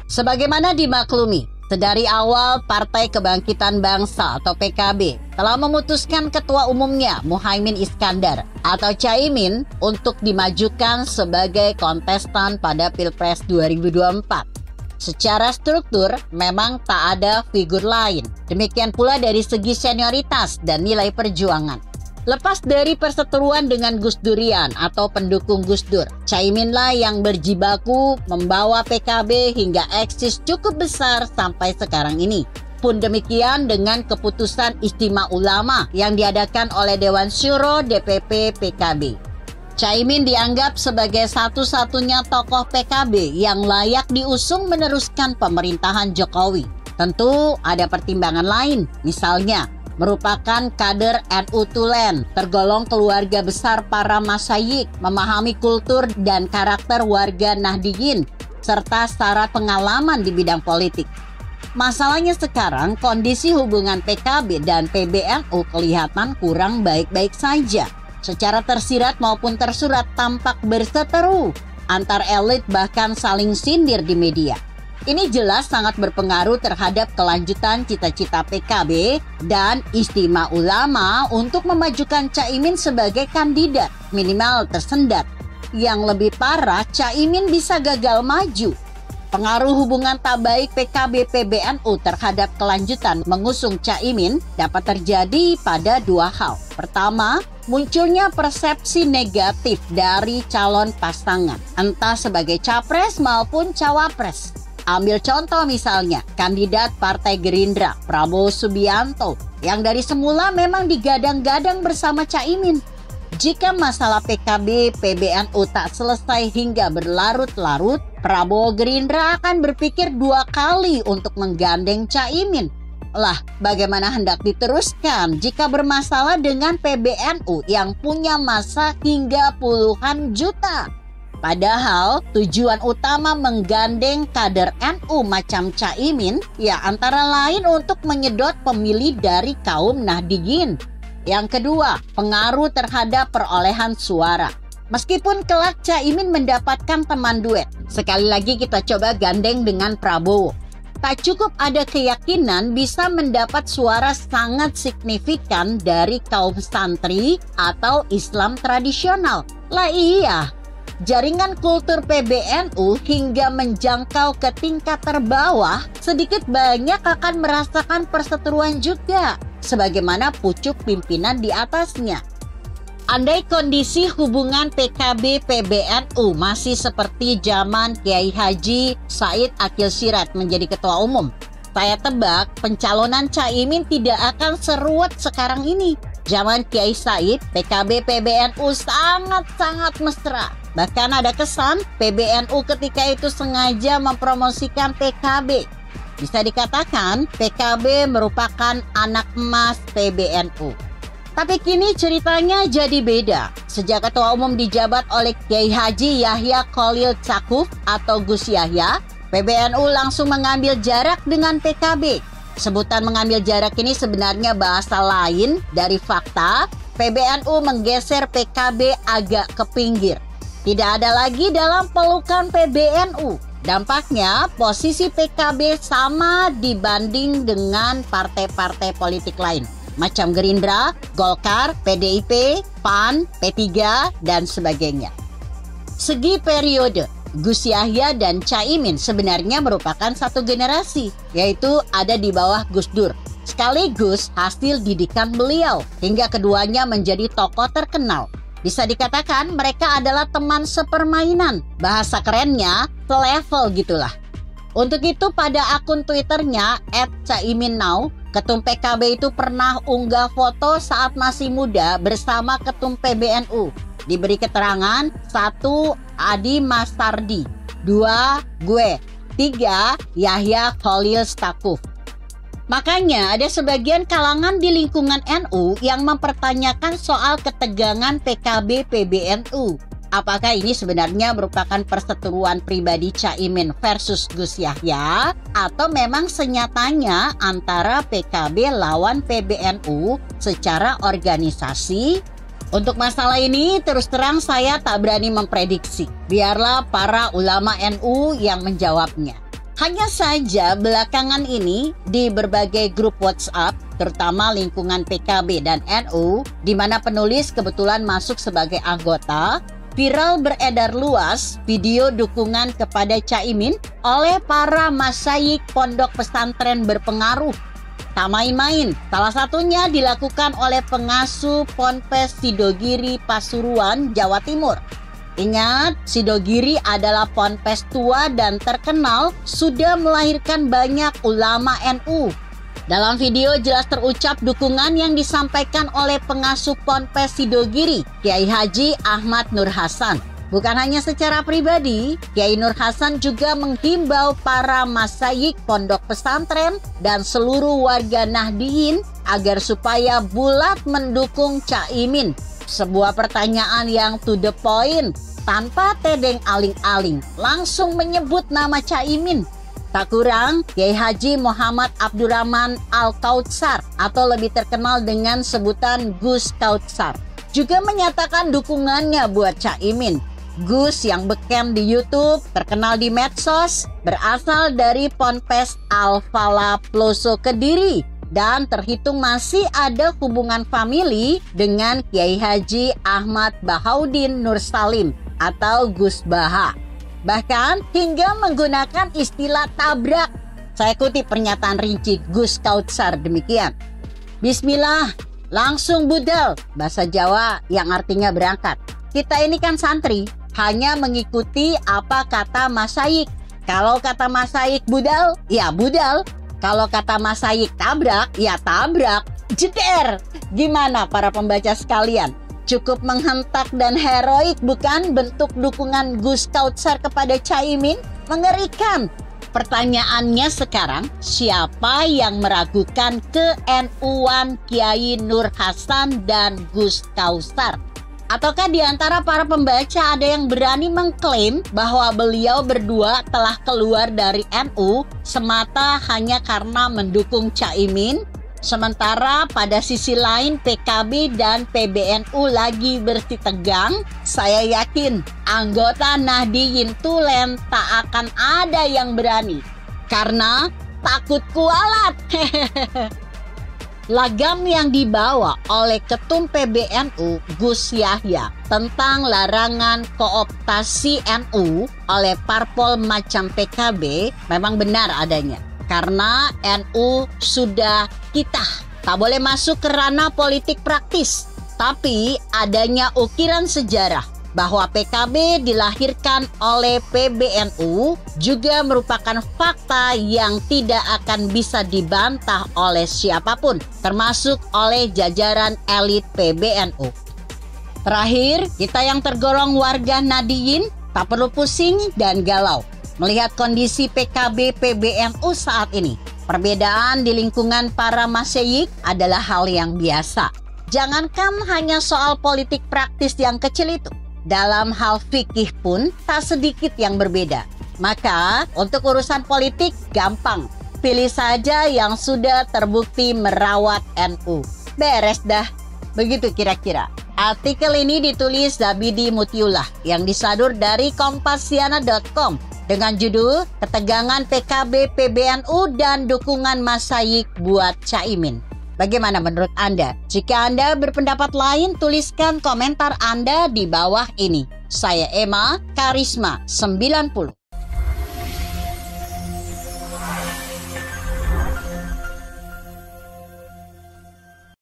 Sebagaimana dimaklumi, sedari awal Partai Kebangkitan Bangsa atau PKB telah memutuskan ketua umumnya Muhaimin Iskandar atau Caimin untuk dimajukan sebagai kontestan pada Pilpres 2024. Secara struktur memang tak ada figur lain. Demikian pula dari segi senioritas dan nilai perjuangan. Lepas dari perseteruan dengan Gus Durian atau pendukung Gus Dur, Caiminlah yang berjibaku membawa PKB hingga eksis cukup besar sampai sekarang ini. Pun demikian dengan keputusan Istimewa Ulama yang diadakan oleh Dewan Syuro DPP PKB. Caimin dianggap sebagai satu-satunya tokoh PKB yang layak diusung meneruskan pemerintahan Jokowi. Tentu ada pertimbangan lain, misalnya merupakan kader NU Tulen, tergolong keluarga besar para masyayikh, memahami kultur dan karakter warga Nahdiyin, serta syarat pengalaman di bidang politik. Masalahnya sekarang kondisi hubungan PKB dan PBNU kelihatan kurang baik-baik saja. Secara tersirat maupun tersurat tampak berseteru antar elit, bahkan saling sindir di media. Ini jelas sangat berpengaruh terhadap kelanjutan cita-cita PKB dan Istimewa Ulama untuk memajukan Caimin sebagai kandidat, minimal tersendat. Yang lebih parah, Caimin bisa gagal maju. Pengaruh hubungan tak baik PKB-PBNU terhadap kelanjutan mengusung Caimin dapat terjadi pada dua hal. Pertama, munculnya persepsi negatif dari calon pasangan, entah sebagai capres maupun cawapres. Ambil contoh misalnya, kandidat Partai Gerindra, Prabowo Subianto, yang dari semula memang digadang-gadang bersama Caimin. Jika masalah PKB, PBNU tak selesai hingga berlarut-larut, Prabowo Gerindra akan berpikir dua kali untuk menggandeng Caimin. Lah, bagaimana hendak diteruskan jika bermasalah dengan PBNU yang punya massa hingga puluhan juta? Padahal tujuan utama menggandeng kader NU macam Caimin ya antara lain untuk menyedot pemilih dari kaum Nahdiyin. Yang kedua, pengaruh terhadap perolehan suara. Meskipun kelak Caimin mendapatkan teman duet, sekali lagi kita coba gandeng dengan Prabowo. Tak cukup ada keyakinan bisa mendapat suara sangat signifikan dari kaum santri atau Islam tradisional. Lah iya, jaringan kultur PBNU hingga menjangkau ke tingkat terbawah sedikit banyak akan merasakan perseteruan juga, sebagaimana pucuk pimpinan di atasnya. Andai kondisi hubungan PKB-PBNU masih seperti zaman Kiai Haji Said Akil Siraj menjadi ketua umum, saya tebak pencalonan Caimin tidak akan seruat sekarang ini. Zaman Kiai Said, PKB-PBNU sangat-sangat mesra. Bahkan ada kesan PBNU ketika itu sengaja mempromosikan PKB. Bisa dikatakan PKB merupakan anak emas PBNU. Tapi kini ceritanya jadi beda. Sejak ketua umum dijabat oleh Kiai Haji Yahya Khalil Stakuf atau Gus Yahya, PBNU langsung mengambil jarak dengan PKB. Sebutan mengambil jarak ini sebenarnya bahasa lain dari fakta PBNU menggeser PKB agak ke pinggir. Tidak ada lagi dalam pelukan PBNU. Dampaknya posisi PKB sama dibanding dengan partai-partai politik lain macam Gerindra, Golkar, PDIP, PAN, P3, dan sebagainya. Segi periode, Gus Yahya dan Caimin sebenarnya merupakan satu generasi, yaitu ada di bawah Gus Dur. Sekaligus hasil didikan beliau, hingga keduanya menjadi tokoh terkenal. Bisa dikatakan mereka adalah teman sepermainan, bahasa kerennya selevel gitulah. Untuk itu pada akun Twitternya @CaiminNow, Ketum PKB itu pernah unggah foto saat masih muda bersama Ketum PBNU. Diberi keterangan, 1. Adi Mastardi, 2. Gue, 3. Yahya Khalil Stakuf. Makanya ada sebagian kalangan di lingkungan NU yang mempertanyakan soal ketegangan PKB-PBNU. Apakah ini sebenarnya merupakan perseteruan pribadi Caimin versus Gus Yahya atau memang senyatanya antara PKB lawan PBNU secara organisasi? Untuk masalah ini terus terang saya tak berani memprediksi. Biarlah para ulama NU yang menjawabnya. Hanya saja belakangan ini di berbagai grup WhatsApp, terutama lingkungan PKB dan NU, di mana penulis kebetulan masuk sebagai anggota, viral beredar luas video dukungan kepada Caimin oleh para masyayikh pondok pesantren berpengaruh. Tak main-main, salah satunya dilakukan oleh pengasuh Ponpes Sidogiri Pasuruan, Jawa Timur. Ingat, Sidogiri adalah ponpes tua dan terkenal sudah melahirkan banyak ulama NU. Dalam video jelas terucap dukungan yang disampaikan oleh pengasuh Ponpes Sidogiri, Kiai Haji Ahmad Nur Hasan. Bukan hanya secara pribadi, Kiai Nur Hasan juga menghimbau para masyayikh pondok pesantren dan seluruh warga Nahdiyin agar supaya bulat mendukung Caimin. Sebuah pertanyaan yang to the point, tanpa tedeng aling-aling, langsung menyebut nama Caimin. Tak kurang, Kiai Haji Muhammad Abdurrahman Al-Kautsar atau lebih terkenal dengan sebutan Gus Kautsar juga menyatakan dukungannya buat Caimin. Gus yang beken di YouTube, terkenal di medsos, berasal dari Ponpes Al-Falah Ploso Kediri dan terhitung masih ada hubungan famili dengan Kiai Haji Ahmad Bahaudin Nur Salim atau Gus Baha. Bahkan hingga menggunakan istilah tabrak. Saya kutip pernyataan rinci Gus Kautsar demikian. Bismillah, langsung budal, bahasa Jawa yang artinya berangkat. Kita ini kan santri, hanya mengikuti apa kata masyayikh. Kalau kata masyayikh budal, ya budal. Kalau kata masyayikh tabrak, ya tabrak. Jeder. Gimana para pembaca sekalian? Cukup menghentak dan heroik bukan bentuk dukungan Gus Kautsar kepada Caimin? Mengerikan. Pertanyaannya sekarang, siapa yang meragukan ke-NU-an Kiai Nur Hasan dan Gus Kautsar? Ataukah di antara para pembaca ada yang berani mengklaim bahwa beliau berdua telah keluar dari NU semata hanya karena mendukung Caimin? Sementara pada sisi lain PKB dan PBNU lagi bersih tegang, saya yakin anggota Nahdiyin Tulen tak akan ada yang berani. Karena takut kualat. Lagam yang dibawa oleh Ketum PBNU Gus Yahya tentang larangan kooptasi NU oleh parpol macam PKB memang benar adanya. Karena NU sudah kita tak boleh masuk ke ranah politik praktis. Tapi adanya ukiran sejarah bahwa PKB dilahirkan oleh PBNU juga merupakan fakta yang tidak akan bisa dibantah oleh siapapun, termasuk oleh jajaran elit PBNU. Terakhir, kita yang tergolong warga Nahdiyin tak perlu pusing dan galau melihat kondisi PKB PBNU saat ini. Perbedaan di lingkungan para masyayikh adalah hal yang biasa. Jangankan hanya soal politik praktis yang kecil itu, dalam hal fikih pun tak sedikit yang berbeda. Maka untuk urusan politik gampang, pilih saja yang sudah terbukti merawat NU. Beres dah. Begitu kira-kira. Artikel ini ditulis Zabidi Mutiullah yang disadur dari kompasiana.com dengan judul Ketegangan PKB PBNU dan Dukungan Masyayikh buat Caimin. Bagaimana menurut Anda? Jika Anda berpendapat lain, tuliskan komentar Anda di bawah ini. Saya Emma Karisma 90.